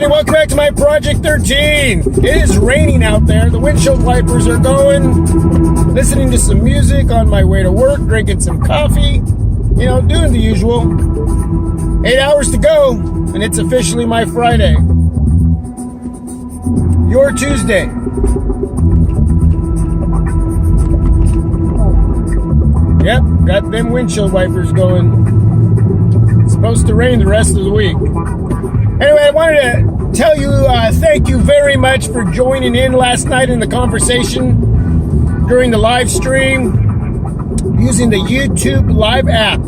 everybody, welcome back to my Project 13. It is raining out there. The windshield wipers are going. Listening to some music on my way to work, drinking some coffee. You know, doing the usual. 8 hours to go, and it's officially my Friday. Your Tuesday. Yep, got them windshield wipers going. It's supposed to rain the rest of the week. Anyway, I wanted to tell you thank you very much for joining in last night in the conversation during the live stream using the YouTube Live app.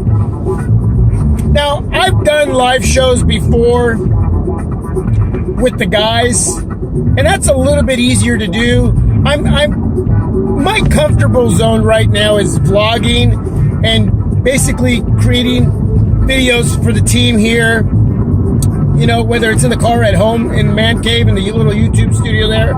Now, I've done live shows before with the guys, and that's a little bit easier to do. My comfortable zone right now is vlogging and basically creating videos for the team here. You know, whether it's in the car, at home, in the man cave, in the little YouTube studio there.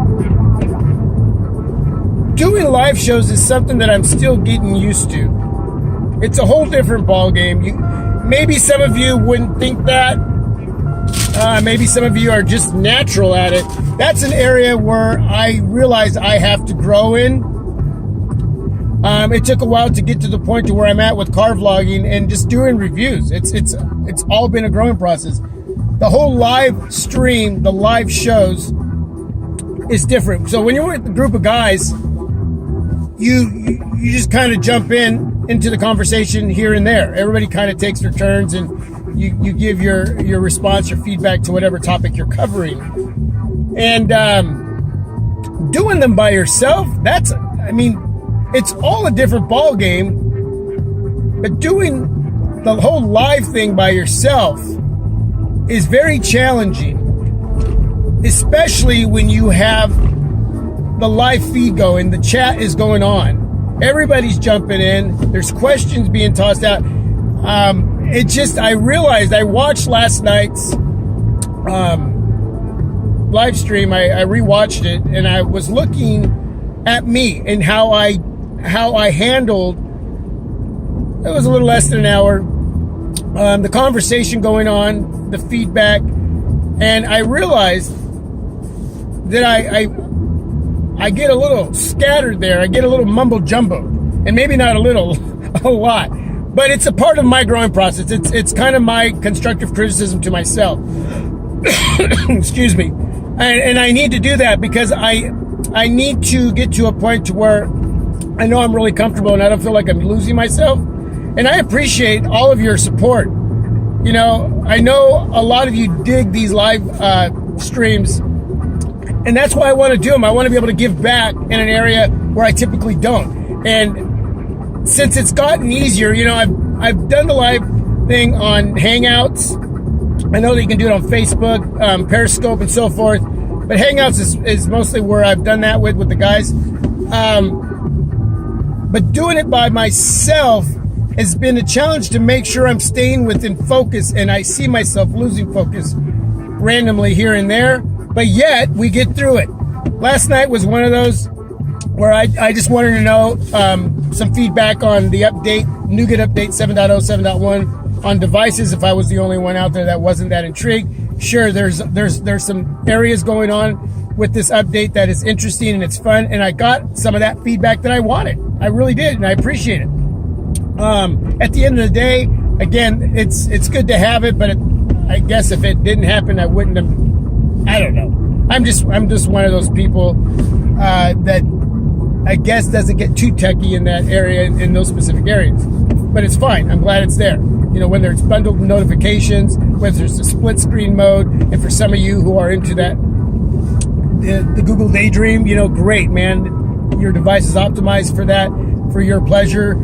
Doing live shows is something that I'm still getting used to. It's a whole different ball game. Maybe some of you wouldn't think that. Maybe some of you are just natural at it. That's an area where I realize I have to grow in. It took a while to get to the point to where I'm at with car vlogging and just doing reviews. It's all been a growing process. The whole live stream, the live shows is different. So when you're with a group of guys, you just kind of jump into the conversation here and there. Everybody kind of takes their turns and you give your response, your feedback to whatever topic you're covering. And doing them by yourself, it's all a different ball game. But doing the whole live thing by yourself is very challenging, especially when you have the live feed going, the chat is going on, everybody's jumping in, there's questions being tossed out. I realized, I watched last night's live stream, I rewatched it, and I was looking at me and how I handled, it was a little less than an hour, the conversation going on, the feedback, and I realized that I get a little scattered there. I get a little mumbo jumbo, and maybe not a little, a lot, but it's a part of my growing process. It's kind of my constructive criticism to myself. Excuse me, and I need to do that because I need to get to a point to where I know I'm really comfortable and I don't feel like I'm losing myself. And I appreciate all of your support. You know, I know a lot of you dig these live streams, and that's why I want to do them. I want to be able to give back in an area where I typically don't. And since it's gotten easier, you know, I've done the live thing on Hangouts. I know that you can do it on Facebook, Periscope, and so forth. But Hangouts is mostly where I've done that with the guys. But doing it by myself has been a challenge to make sure I'm staying within focus, and I see myself losing focus randomly here and there, but yet we get through it. Last night was one of those where I just wanted to know some feedback on the update, NuGet Update 7.0, 7.1 on devices, if I was the only one out there that wasn't that intrigued. Sure, there's some areas going on with this update that is interesting and it's fun, and I got some of that feedback that I wanted. I really did, and I appreciate it. At the end of the day, again, it's good to have it, but I guess if it didn't happen, I wouldn't have. I don't know. I'm just one of those people that I guess doesn't get too techie in that area, in those specific areas. But it's fine. I'm glad it's there. You know, whether it's bundled notifications, whether it's the split screen mode, and for some of you who are into that, the Google Daydream, you know, great, man. Your device is optimized for that, for your pleasure,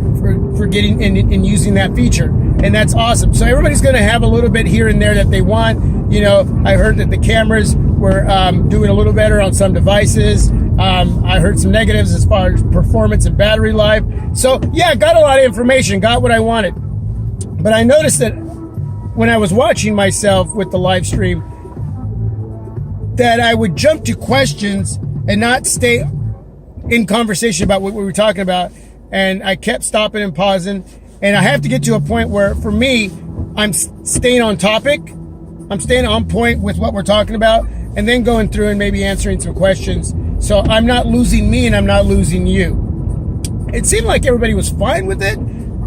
for getting and using that feature, and that's awesome. So everybody's going to have a little bit here and there that they want. You know, I heard that the cameras were doing a little better on some devices. I heard some negatives as far as performance and battery life. So yeah, got a lot of information, got what I wanted. But I noticed that when I was watching myself with the live stream, that I would jump to questions and not stay in conversation about what we were talking about. And I kept stopping and pausing. And I have to get to a point where, for me, I'm staying on topic. I'm staying on point with what we're talking about, and then going through and maybe answering some questions. So I'm not losing me and I'm not losing you. It seemed like everybody was fine with it.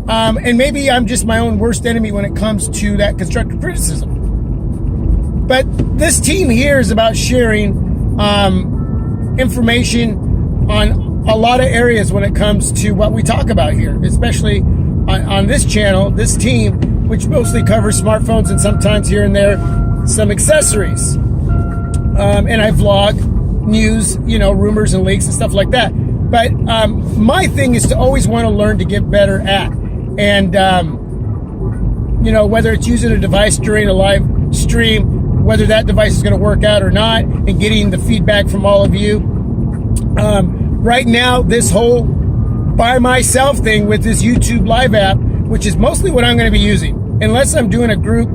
And maybe I'm just my own worst enemy when it comes to that constructive criticism. But this team here is about sharing information on a lot of areas when it comes to what we talk about here, especially on this channel, this team, which mostly covers smartphones and sometimes here and there some accessories. And I vlog news, rumors and leaks and stuff like that. But my thing is to always want to learn to get better at. And, whether it's using a device during a live stream, whether that device is going to work out or not, and getting the feedback from all of you. Right now, this whole by myself thing with this YouTube Live app, which is mostly what I'm going to be using. Unless I'm doing a group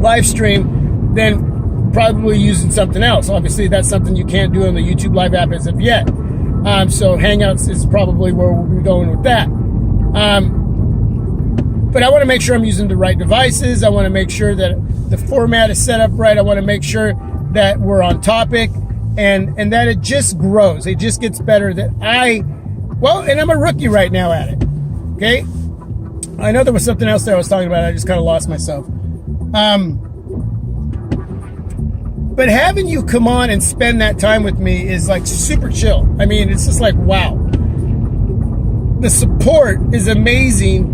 live stream, then probably using something else. Obviously, that's something you can't do on the YouTube Live app as of yet. So Hangouts is probably where we'll be going with that. But I want to make sure I'm using the right devices. I want to make sure that the format is set up right. I want to make sure that we're on topic and that it just grows. It just gets better. And I'm a rookie right now at it. Okay? I know there was something else that I was talking about. I just kind of lost myself. But having you come on and spend that time with me is like super chill. I mean, it's just like, wow. The support is amazing.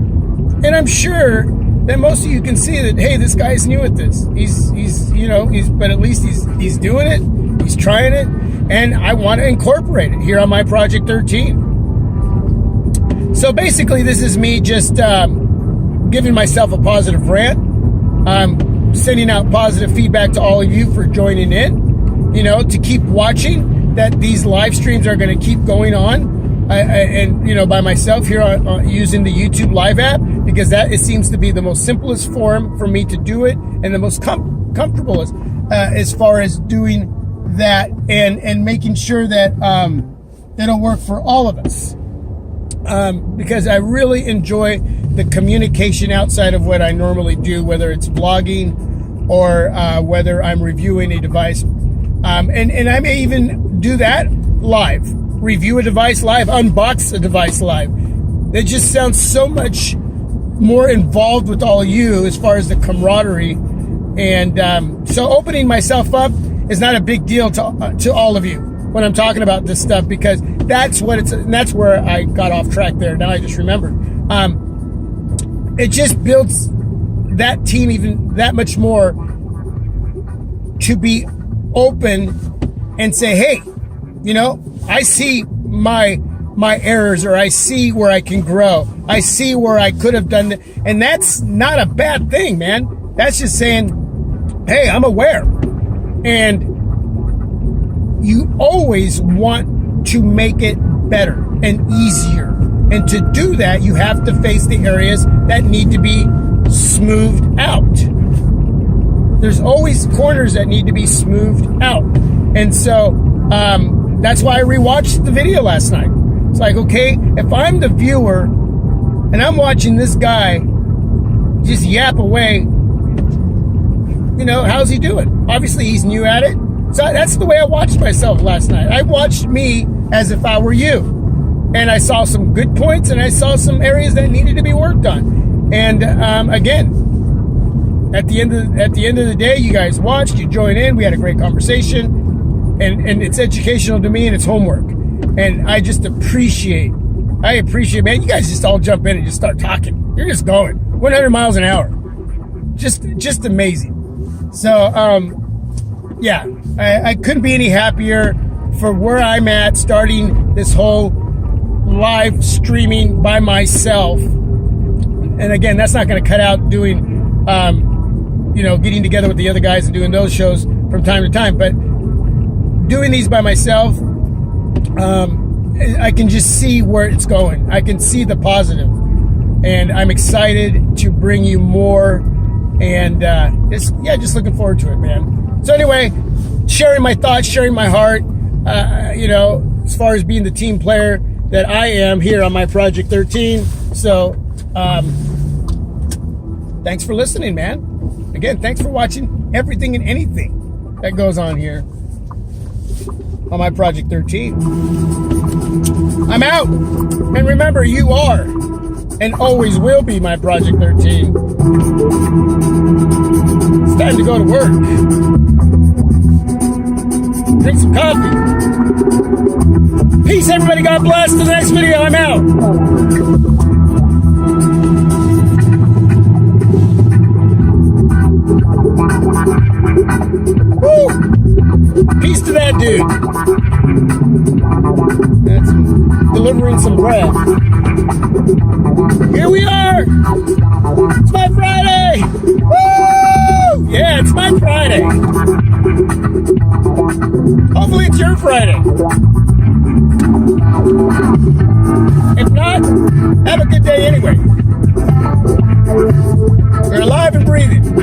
And I'm sure that most of you can see that, hey, this guy's new at this. But at least he's doing it. He's trying it. And I want to incorporate it here on my Project 13. So basically, this is me just giving myself a positive rant. Sending out positive feedback to all of you for joining in, to keep watching, that these live streams are going to keep going on. By myself here on using the YouTube Live app, because it seems to be the most simplest form for me to do it and the most comfortable as far as doing that and making sure that it'll work for all of us. Because I really enjoy the communication outside of what I normally do, whether it's vlogging or whether I'm reviewing a device. And I may even do that live. Review a device live, unbox a device live. It just sounds so much more involved with all of you as far as the camaraderie. And so opening myself up is not a big deal to all of you when I'm talking about this stuff, because that's what it's, and that's where I got off track there. Now I just remembered. It just builds that team even that much more to be open and say, hey, I see my errors, or I see where I can grow. I see where I could have done that. And that's not a bad thing, man. That's just saying, hey, I'm aware. And you always want to make it better and easier. And to do that, you have to face the areas that need to be smoothed out. There's always corners that need to be smoothed out. And so, that's why I rewatched the video last night. It's like, okay, if I'm the viewer and I'm watching this guy just yap away, how's he doing? Obviously, he's new at it. So that's the way I watched myself last night. I watched me as if I were you. And I saw some good points and I saw some areas that needed to be worked on. And again, at the end of the day, you guys watched, you joined in, we had a great conversation. And it's educational to me, and it's homework. And I appreciate, man, you guys just all jump in and just start talking. You're just going 100 miles an hour. Just amazing. So, I couldn't be any happier for where I'm at, starting this whole live streaming by myself. And again, that's not going to cut out doing, getting together with the other guys and doing those shows from time to time. But doing these by myself, I can just see where it's going. I can see the positive, and I'm excited to bring you more. And just looking forward to it, man. So anyway, sharing my thoughts, sharing my heart. As far as being the team player that I am here on my Project 13. So, thanks for listening, man. Again, thanks for watching everything and anything that goes on here on my Project 13. I'm out. And remember, you are and always will be my Project 13. It's time to go to work. Drink some coffee. Peace, everybody. God bless. Till the next video. I'm out. Woo! Peace to that dude. That's delivering some bread. Here we are. It's my Friday. Woo! Yeah, it's my Friday. Hopefully it's your Friday. If not, have a good day anyway. We're alive and breathing.